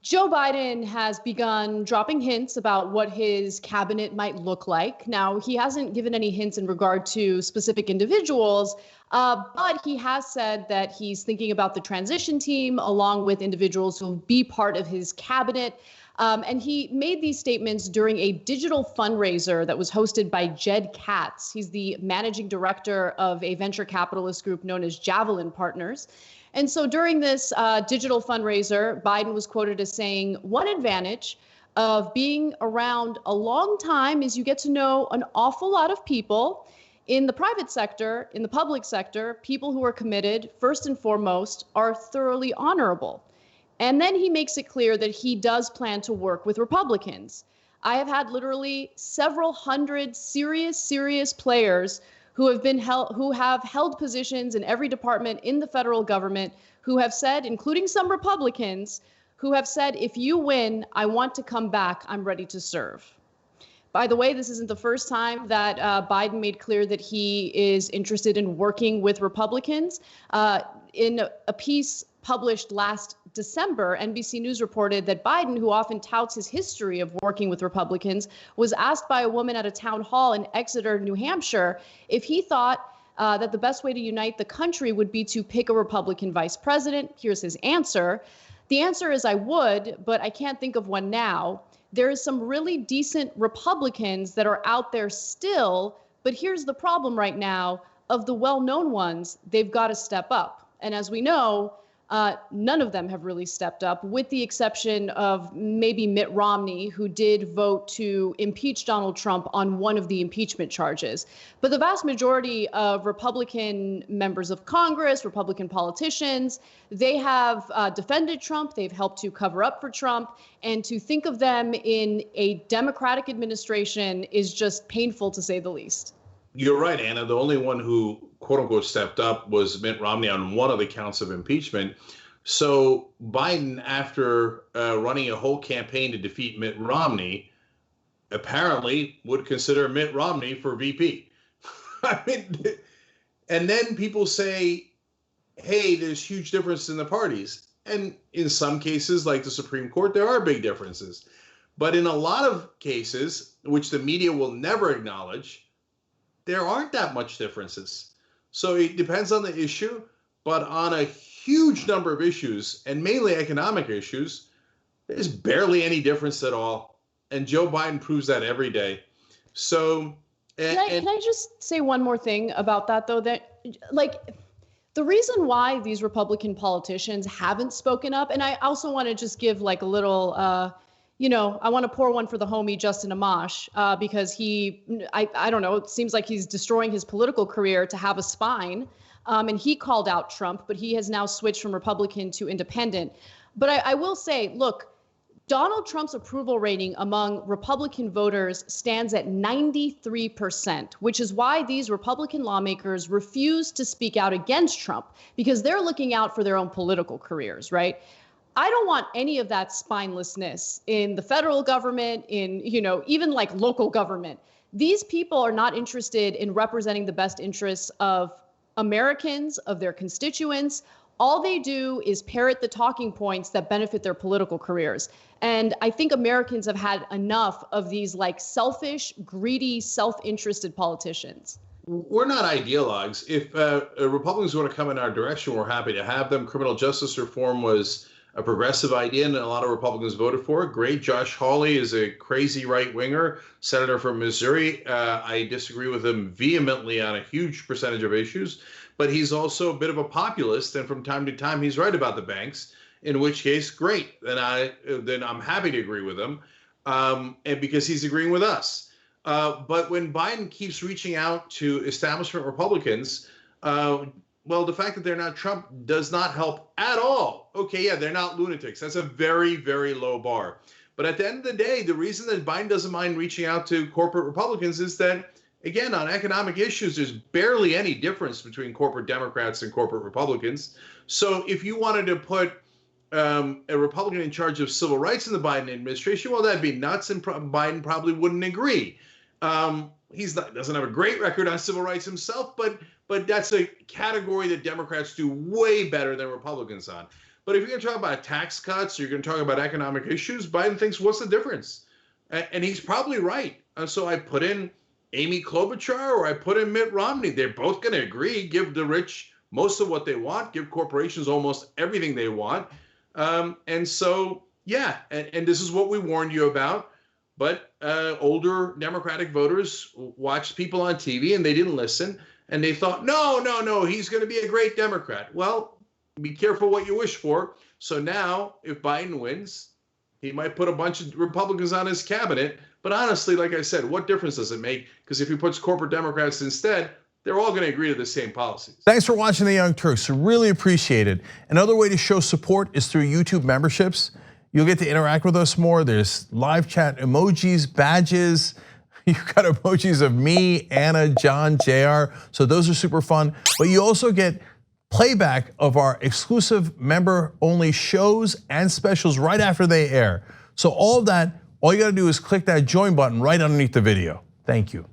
Joe Biden has begun dropping hints about what his cabinet might look like. Now, he hasn't given any hints in regard to specific individuals, but he has said that he's thinking about the transition team along with individuals who will be part of his cabinet. And he made these statements during a digital fundraiser that was hosted by Jed Katz. He's the managing director of a venture capitalist group known as Javelin Partners. And so during this digital fundraiser, Biden was quoted as saying, "One advantage of being around a long time is you get to know an awful lot of people in the private sector, in the public sector. People who are committed, first and foremost, are thoroughly honorable." And then he makes it clear that he does plan to work with Republicans. I have had literally several hundred serious players who have held positions in every department in the federal government, who have said, including some Republicans, who have said, if you win, I want to come back. I'm ready to serve. By the way, this isn't the first time that Biden made clear that he is interested in working with Republicans. In a piece published last December, NBC News reported that Biden, who often touts his history of working with Republicans, was asked by a woman at a town hall in Exeter, New Hampshire, if he thought that the best way to unite the country would be to pick a Republican vice president. Here's his answer. The answer is I would, but I can't think of one now. There is some really decent Republicans that are out there still, but here's the problem right now. Of the well-known ones, they've got to step up. And as we know, none of them have really stepped up, with the exception of maybe Mitt Romney, who did vote to impeach Donald Trump on one of the impeachment charges. But the vast majority of Republican members of Congress, Republican politicians, they have defended Trump. They've helped to cover up for Trump. And to think of them in a Democratic administration is just painful, to say the least. You're right, Anna. The only one who, quote unquote, stepped up was Mitt Romney on one of the counts of impeachment. So Biden, after running a whole campaign to defeat Mitt Romney, apparently would consider Mitt Romney for VP. I mean, and then people say, hey, there's huge difference in the parties. And in some cases, like the Supreme Court, there are big differences. But in a lot of cases, which the media will never acknowledge, there aren't that much differences. So it depends on the issue, but on a huge number of issues, and mainly economic issues, there's barely any difference at all. And Joe Biden proves that every day. So, can I just say one more thing about that, though? That, like, the reason why these Republican politicians haven't spoken up, and I also want to just give like a little, I want to pour one for the homie Justin Amash, because I don't know, it seems like he's destroying his political career to have a spine. And he called out Trump, but he has now switched from Republican to independent. But I will say, look, Donald Trump's approval rating among Republican voters stands at 93%, which is why these Republican lawmakers refuse to speak out against Trump, because they're looking out for their own political careers, right? I don't want any of that spinelessness in the federal government, in, even like local government. These people are not interested in representing the best interests of Americans, of their constituents. All they do is parrot the talking points that benefit their political careers. And I think Americans have had enough of these like selfish, greedy, self-interested politicians. We're not ideologues. If Republicans want to come in our direction, we're happy to have them. Criminal justice reform was a progressive idea, and a lot of Republicans voted for it. Great. Josh Hawley is a crazy right-winger, senator from Missouri. I disagree with him vehemently on a huge percentage of issues, but he's also a bit of a populist, and from time to time he's right about the banks, in which case, great. Then I'm happy to agree with him, and because he's agreeing with us. But when Biden keeps reaching out to establishment Republicans, well, the fact that they're not Trump does not help at all. Okay, yeah, they're not lunatics. That's a very, very low bar. But at the end of the day, the reason that Biden doesn't mind reaching out to corporate Republicans is that, again, on economic issues, there's barely any difference between corporate Democrats and corporate Republicans. So if you wanted to put a Republican in charge of civil rights in the Biden administration, well, that'd be nuts, and Biden probably wouldn't agree. Doesn't have a great record on civil rights himself, but that's a category that Democrats do way better than Republicans on. But if you're going to talk about tax cuts, you're going to talk about economic issues, Biden thinks, what's the difference? And he's probably right. So I put in Amy Klobuchar or I put in Mitt Romney. They're both going to agree, give the rich most of what they want, give corporations almost everything they want. And so, yeah, and this is what we warned you about. But older Democratic voters watched people on TV and they didn't listen. And they thought, no, he's going to be a great Democrat. Well, be careful what you wish for. So now, if Biden wins, he might put a bunch of Republicans on his cabinet. But honestly, like I said, what difference does it make? Because if he puts corporate Democrats instead, they're all going to agree to the same policies. Thanks for watching The Young Turks. Really appreciate it. Another way to show support is through YouTube memberships. You'll get to interact with us more. There's live chat emojis, badges. You've got emojis of me, Anna, John, JR. So those are super fun. But you also get playback of our exclusive member-only shows and specials right after they air. So all of that, all you gotta do is click that join button right underneath the video. Thank you.